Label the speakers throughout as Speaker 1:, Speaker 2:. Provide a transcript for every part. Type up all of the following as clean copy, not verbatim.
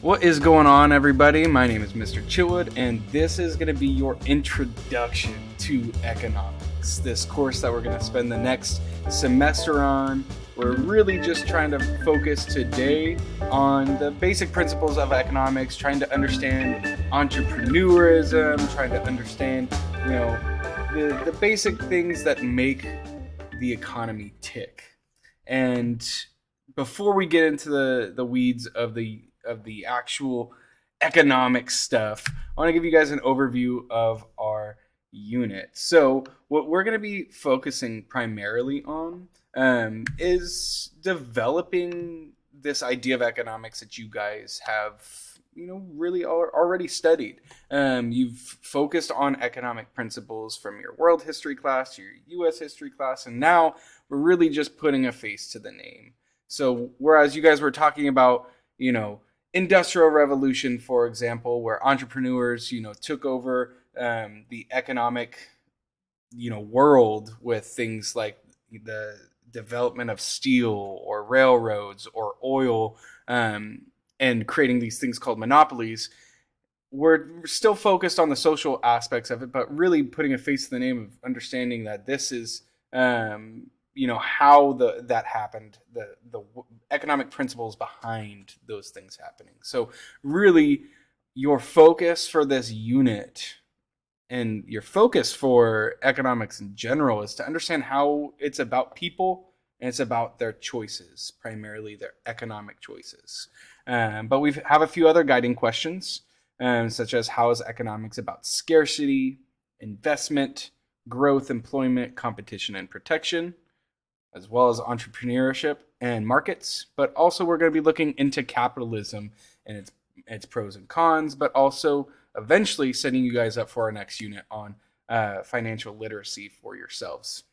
Speaker 1: What is going on, everybody? My name is Mr. Chitwood, and this is going to be your introduction to economics. This course that we're going to spend the next semester on. We're really just trying to focus today on the basic principles of economics, trying to understand entrepreneurism, trying to understand, the basic things that make the economy tick. And before we get into the weeds of the actual economic stuff, I want to give you guys an overview of our unit. So what we're going to be focusing primarily on is developing this idea of economics that you guys have really already studied. You've focused on economic principles from your world history class, your US history class, and now we're really just putting a face to the name. So whereas you guys were talking about, industrial revolution, for example, where entrepreneurs, took over the economic, world with things like the development of steel or railroads or oil, and creating these things called monopolies. We're still focused on the social aspects of it, but really putting a face to the name of understanding that this is, how that happened, the economic principles behind those things happening. So really, your focus for this unit and your focus for economics in general is to understand how it's about people and it's about their choices, primarily their economic choices. But we have a few other guiding questions, such as how is economics about scarcity, investment, growth, employment, competition, and protection, as well as entrepreneurship and markets. But also we're going to be looking into capitalism and its pros and cons, but also eventually setting you guys up for our next unit on financial literacy for yourselves.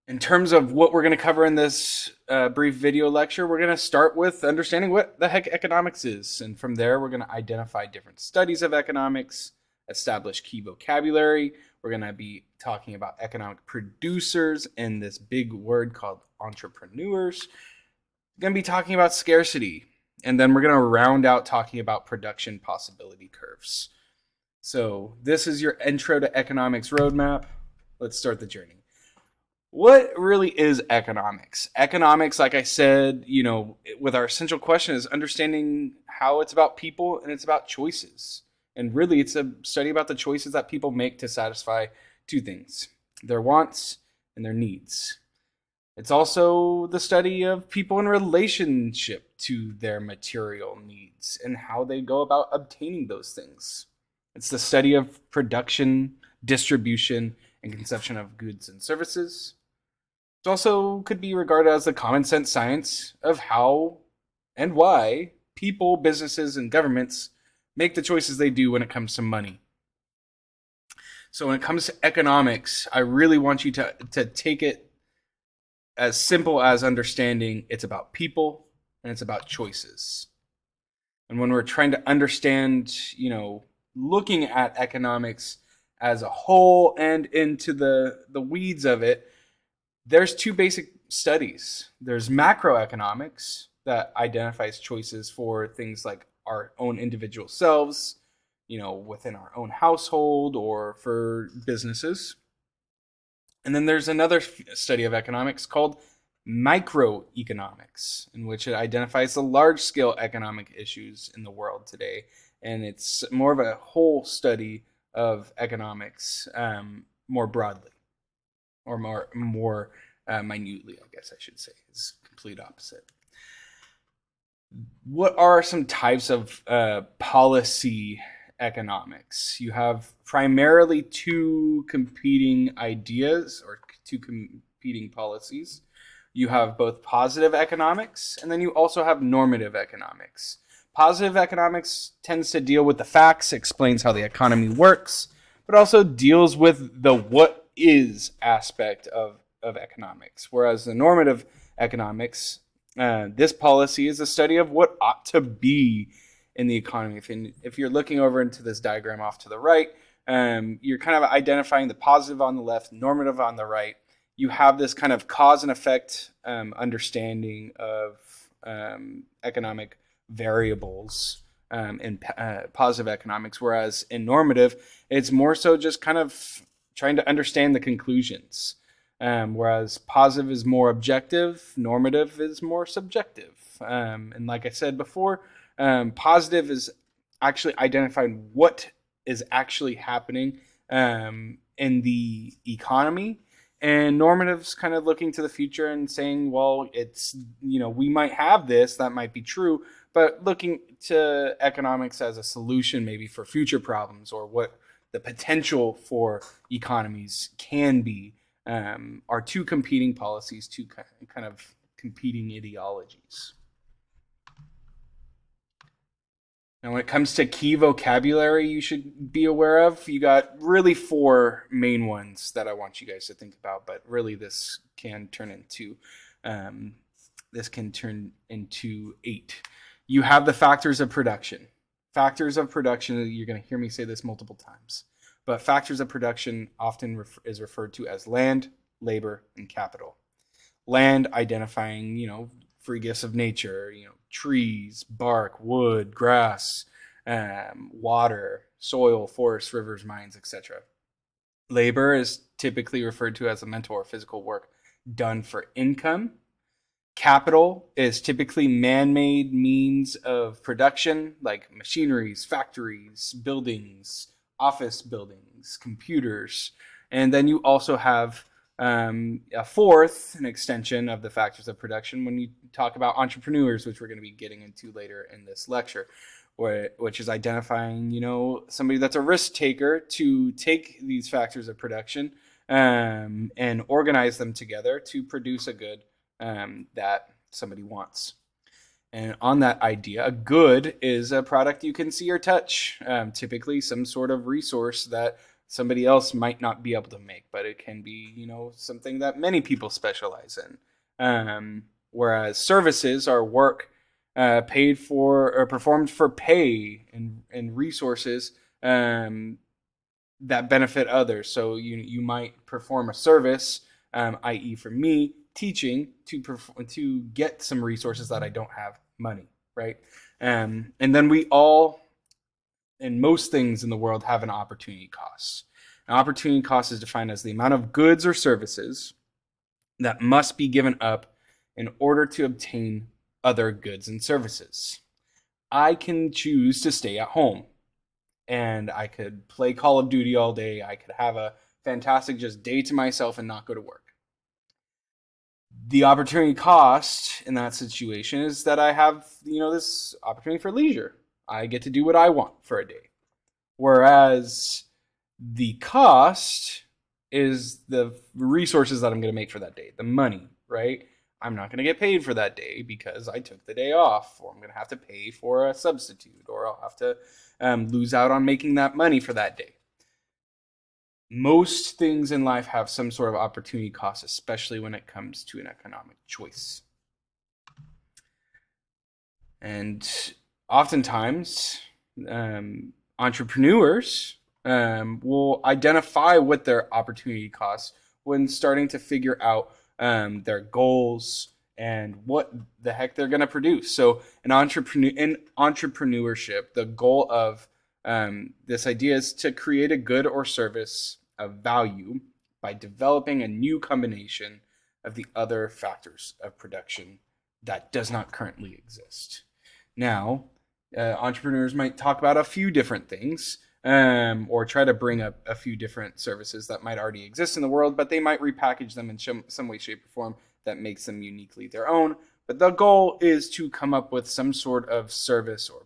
Speaker 1: In terms of what we're going to cover in this brief video lecture, we're going to start with understanding what the heck economics is. And from there, we're going to identify different studies of economics, establish key vocabulary. We're going to be talking about economic producers and this big word called entrepreneurs. We're going to be talking about scarcity. And then we're going to round out talking about production possibility curves. So this is your intro to economics roadmap. Let's start the journey. What really is economics? Economics, like I said, with our essential question is understanding how it's about people and it's about choices. And really, it's a study about the choices that people make to satisfy two things: their wants and their needs. It's also the study of people in relationship to their material needs and how they go about obtaining those things. It's the study of production, distribution, and consumption of goods and services. It also could be regarded as the common sense science of how and why people, businesses, and governments make the choices they do when it comes to money. So when it comes to economics, I really want you to take it as simple as understanding it's about people and it's about choices. And when we're trying to understand, looking at economics as a whole and into the weeds of it, there's two basic studies. There's macroeconomics that identifies choices for things like our own individual selves, within our own household or for businesses. And then there's another study of economics called microeconomics, in which it identifies the large-scale economic issues in the world today. And it's more of a whole study of economics more broadly, or more minutely, I guess I should say. It's complete opposite. What are some types of policy economics? You have primarily two competing ideas or two competing policies. You have both positive economics, and then you also have normative economics. Positive economics tends to deal with the facts, explains how the economy works, but also deals with the what is aspect of economics. Whereas the normative economics, this policy is a study of what ought to be in the economy. If you're looking over into this diagram off to the right, you're kind of identifying the positive on the left, normative on the right. You have this kind of cause and effect understanding of economic variables in positive economics, whereas in normative, it's more so just kind of trying to understand the conclusions. Whereas positive is more objective, normative is more subjective. And like I said before, positive is actually identifying what is actually happening in the economy. And normative's kind of looking to the future and saying, well, it's, we might have this, that might be true, but looking to economics as a solution maybe for future problems, or what the potential for economies can be, are two competing policies, two kind of competing ideologies. Now, when it comes to key vocabulary you should be aware of, you got really 4 main ones that I want you guys to think about, but really this can turn into 8. You have the factors of production. Factors of production, you're going to hear me say this multiple times, but factors of production often is referred to as land, labor, and capital. Land, identifying, free gifts of nature, trees, bark, wood, grass, water, soil, forests, rivers, mines, etc. Labor is typically referred to as a mental or physical work done for income. Capital is typically man-made means of production, like machineries, factories, buildings, office buildings, computers. And then you also have a fourth, an extension of the factors of production, when you talk about entrepreneurs, which we're going to be getting into later in this lecture, which is identifying, somebody that's a risk taker to take these factors of production and organize them together to produce a good that somebody wants. And on that idea, a good is a product you can see or touch, typically some sort of resource that somebody else might not be able to make, but it can be, something that many people specialize in. Whereas services are work paid for or performed for pay and resources that benefit others. So you might perform a service, i.e. for me, teaching to get some resources that I don't have money, right? And then we all, and most things in the world, have an opportunity cost. An opportunity cost is defined as the amount of goods or services that must be given up in order to obtain other goods and services. I can choose to stay at home and I could play Call of Duty all day. I could have a fantastic just day to myself and not go to work. The opportunity cost in that situation is that I have, this opportunity for leisure. I get to do what I want for a day. Whereas the cost is the resources that I'm going to make for that day, the money, right? I'm not going to get paid for that day because I took the day off, or I'm going to have to pay for a substitute, or I'll have to lose out on making that money for that day. Most things in life have some sort of opportunity cost, especially when it comes to an economic choice. And oftentimes, entrepreneurs will identify what their opportunity costs when starting to figure out their goals and what the heck they're going to produce. So in entrepreneurship, the goal of this idea is to create a good or service of value by developing a new combination of the other factors of production that does not currently exist. Now, entrepreneurs might talk about a few different things, or try to bring up a few different services that might already exist in the world, but they might repackage them in some way, shape, or form that makes them uniquely their own. But the goal is to come up with some sort of service or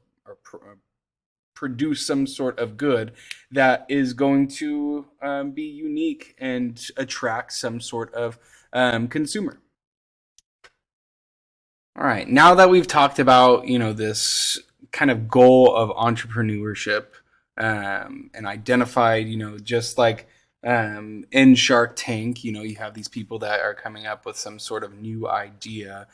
Speaker 1: produce some sort of good that is going to be unique and attract some sort of consumer. All right, now that we've talked about, this kind of goal of entrepreneurship and identified, just like in Shark Tank, you have these people that are coming up with some sort of new idea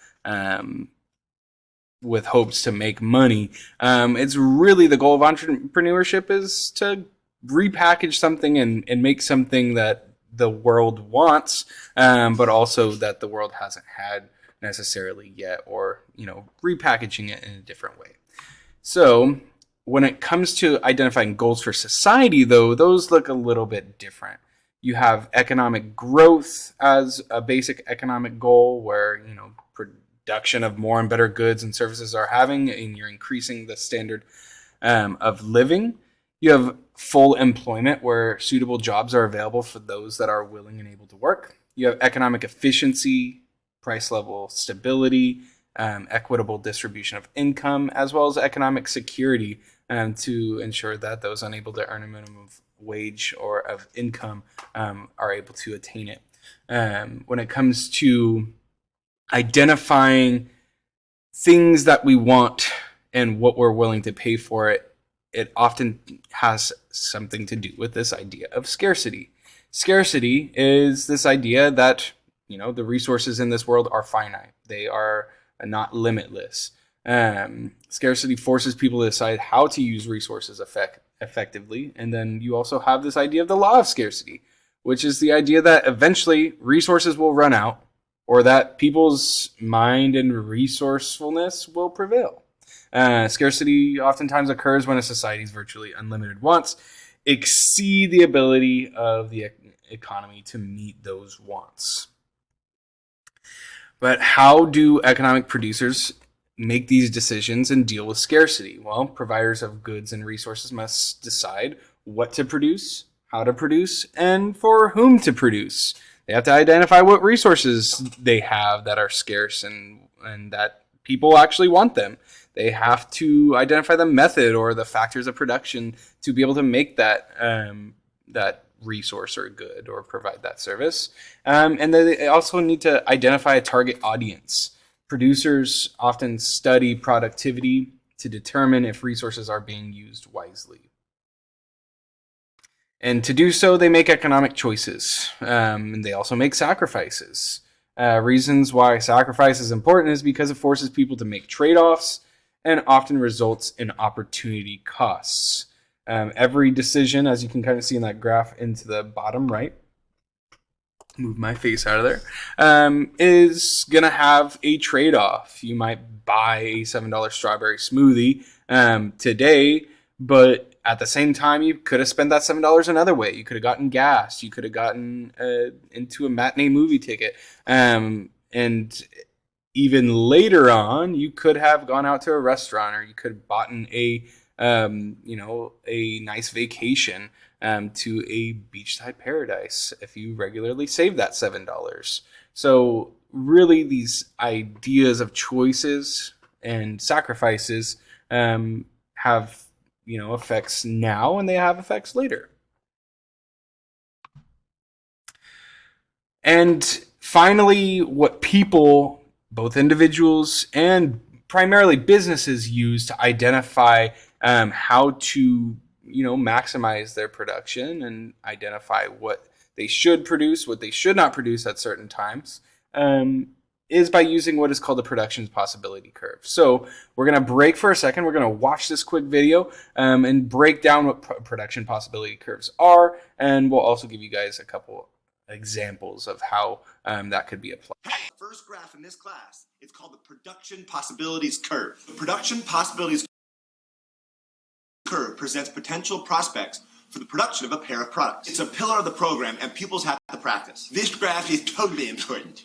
Speaker 1: with hopes to make money. It's really the goal of entrepreneurship is to repackage something and make something that the world wants, but also that the world hasn't had necessarily yet, or repackaging it in a different way. So when it comes to identifying goals for society, though, those look a little bit different. You have economic growth as a basic economic goal, where production of more and better goods and services are having, and you're increasing the standard of living. You have full employment, where suitable jobs are available for those that are willing and able to work. You have economic efficiency, price level stability, equitable distribution of income, as well as economic security to ensure that those unable to earn a minimum wage or of income are able to attain it. When it comes to identifying things that we want and what we're willing to pay for it, it often has something to do with this idea of scarcity. Scarcity is this idea that the resources in this world are finite. They are not limitless. Scarcity forces people to decide how to use resources effectively. And then you also have this idea of the law of scarcity, which is the idea that eventually resources will run out, or that people's mind and resourcefulness will prevail. Scarcity oftentimes occurs when a society's virtually unlimited wants exceed the ability of the economy to meet those wants. But how do economic producers make these decisions and deal with scarcity? Well, providers of goods and resources must decide what to produce, how to produce, and for whom to produce. They have to identify what resources they have that are scarce and that people actually want them. They have to identify the method or the factors of production to be able to make that resource or good or provide that service. And they also need to identify a target audience. Producers often study productivity to determine if resources are being used wisely. And to do so, they make economic choices. And they also make sacrifices. Reasons why sacrifice is important is because it forces people to make trade-offs and often results in opportunity costs. Every decision, as you can kind of see in that graph into the bottom right, move my face out of there, is going to have a trade-off. You might buy a $7 strawberry smoothie today, but at the same time, you could have spent that $7 another way. You could have gotten gas. You could have gotten into a matinee movie ticket. And even later on, you could have gone out to a restaurant, or you could have bought a nice vacation to a beachside paradise if you regularly save that $7. So really, these ideas of choices and sacrifices have effects now, and they have effects later. And finally, what people, both individuals and primarily businesses, use to identify how to maximize their production and identify what they should produce, what they should not produce at certain times, is by using what is called the production possibility curve. So we're going to break for a second. We're going to watch this quick video and break down what production possibility curves are, and we'll also give you guys a couple examples of how that could be applied.
Speaker 2: First graph in this class, it's called the production possibilities curve. The production possibilities curve presents potential prospects for the production of a pair of products. It's a pillar of the program, and pupils have to practice. This graph is totally important.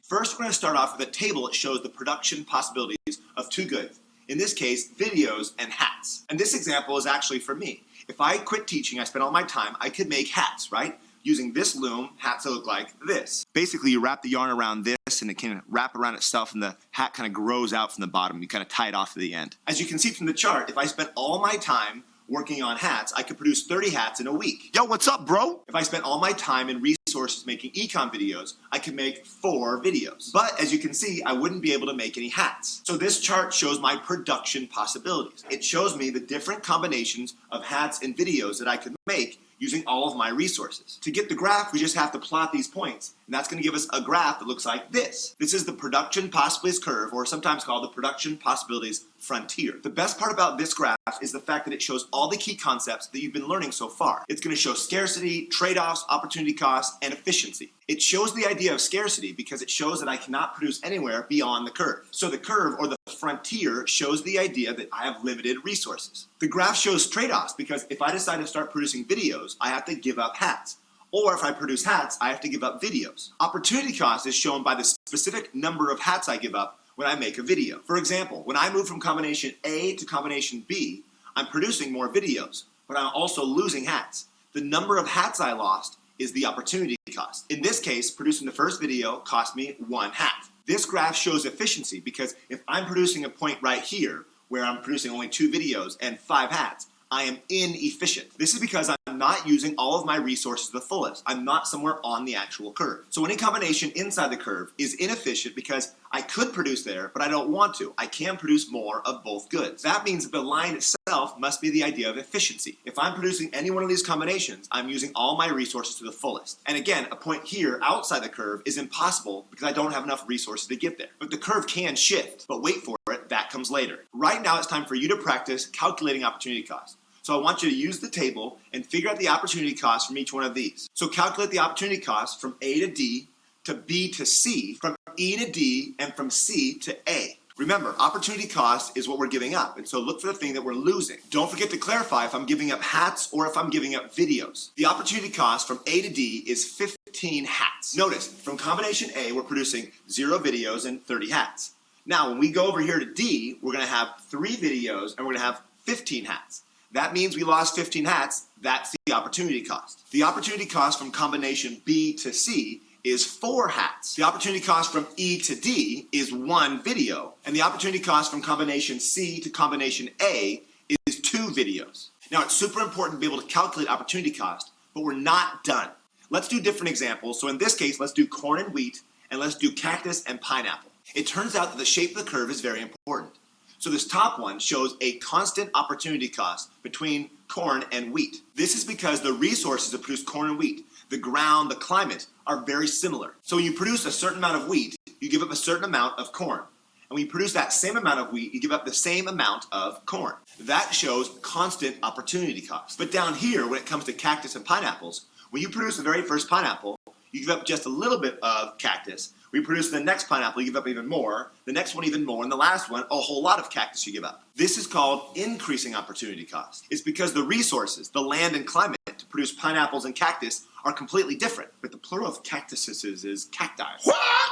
Speaker 2: First, we're going to start off with a table that shows the production possibilities of two goods. In this case, videos and hats. And this example is actually for me. If I quit teaching, I spent all my time, I could make hats, right? Using this loom, hats that look like this. Basically, you wrap the yarn around this, and it can wrap around itself, and the hat kind of grows out from the bottom. You kind of tie it off to the end. As you can see from the chart, if I spent all my time working on hats, I could produce 30 hats in a week. Yo, what's up, bro? If I spent all my time and resources making econ videos, I could make 4 videos. But as you can see, I wouldn't be able to make any hats. So this chart shows my production possibilities. It shows me the different combinations of hats and videos that I could make using all of my resources. To get the graph, we just have to plot these points, and that's going to give us a graph that looks like this. This is the production possibilities curve, or sometimes called the production possibilities frontier. The best part about this graph is the fact that it shows all the key concepts that you've been learning so far. It's going to show scarcity, trade-offs, opportunity costs, and efficiency. It shows the idea of scarcity because it shows that I cannot produce anywhere beyond the curve. So the curve, or the frontier, shows the idea that I have limited resources. The graph shows trade-offs because if I decide to start producing videos, I have to give up hats. Or if I produce hats, I have to give up videos. Opportunity cost is shown by the specific number of hats I give up when I make a video. For example, when I move from combination A to combination B, I'm producing more videos, but I'm also losing hats. The number of hats I lost is the opportunity cost. In this case, producing the first video cost me 1 hat. This graph shows efficiency because if I'm producing a point right here where I'm producing only 2 videos and 5 hats, I am inefficient. This is because I'm not using all of my resources to the fullest. I'm not somewhere on the actual curve. So any combination inside the curve is inefficient because I could produce there, but I don't want to. I can produce more of both goods. That means that the line itself must be the idea of efficiency. If I'm producing any one of these combinations, I'm using all my resources to the fullest. And again, a point here outside the curve is impossible because I don't have enough resources to get there. But the curve can shift, but wait for it, that comes later. Right now it's time for you to practice calculating opportunity cost. So I want you to use the table and figure out the opportunity cost from each one of these. So calculate the opportunity cost from A to D, to B to C, from E to D, and from C to A. Remember, opportunity cost is what we're giving up, and so look for the thing that we're losing. Don't forget to clarify if I'm giving up hats or if I'm giving up videos. The opportunity cost from A to D is 15 hats. Notice, from combination A, we're producing 0 videos and 30 hats. Now, when we go over here to D, we're going to have 3 videos and we're going to have 15 hats. That means we lost 15 hats. That's the opportunity cost. The opportunity cost from combination B to C is 4 hats. The opportunity cost from E to D is 1 video. And the opportunity cost from combination C to combination A is 2 videos. Now, it's super important to be able to calculate opportunity cost, but we're not done. Let's do different examples. So in this case, let's do corn and wheat, and let's do cactus and pineapple. It turns out that the shape of the curve is very important. So this top one shows a constant opportunity cost between corn and wheat. This is because the resources to produce corn and wheat, the ground, the climate, are very similar. So when you produce a certain amount of wheat, you give up a certain amount of corn. And when you produce that same amount of wheat, you give up the same amount of corn. That shows constant opportunity cost. But down here, when it comes to cactus and pineapples, when you produce the very first pineapple, you give up just a little bit of cactus. We produce the next pineapple, you give up even more, the next one even more, and the last one, a whole lot of cactus you give up. This is called increasing opportunity cost. It's because the resources, the land and climate to produce pineapples and cactus are completely different. But the plural of cactuses is cacti.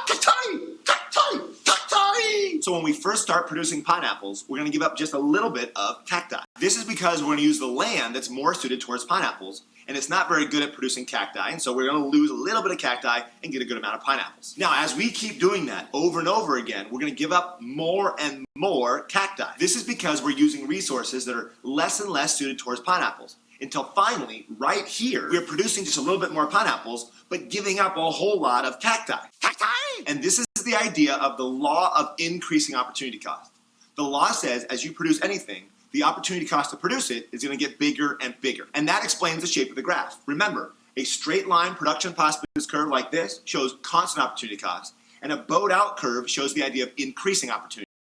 Speaker 2: Cacti! Cacti! Cacti! So when we first start producing pineapples, we're going to give up just a little bit of cacti. This is because we're going to use the land that's more suited towards pineapples, and it's not very good at producing cacti, and so we're going to lose a little bit of cacti and get a good amount of pineapples. Now, as we keep doing that over and over again, we're going to give up more and more cacti. This is because we're using resources that are less and less suited towards pineapples, until finally, right here, we're producing just a little bit more pineapples, but giving up a whole lot of cacti. Cacti! And this is the idea of the law of increasing opportunity cost. The law says, as you produce anything, the opportunity cost to produce it is going to get bigger and bigger. And that explains the shape of the graph. Remember, a straight line production possibilities curve like this shows constant opportunity cost, and a bowed out curve shows the idea of increasing opportunity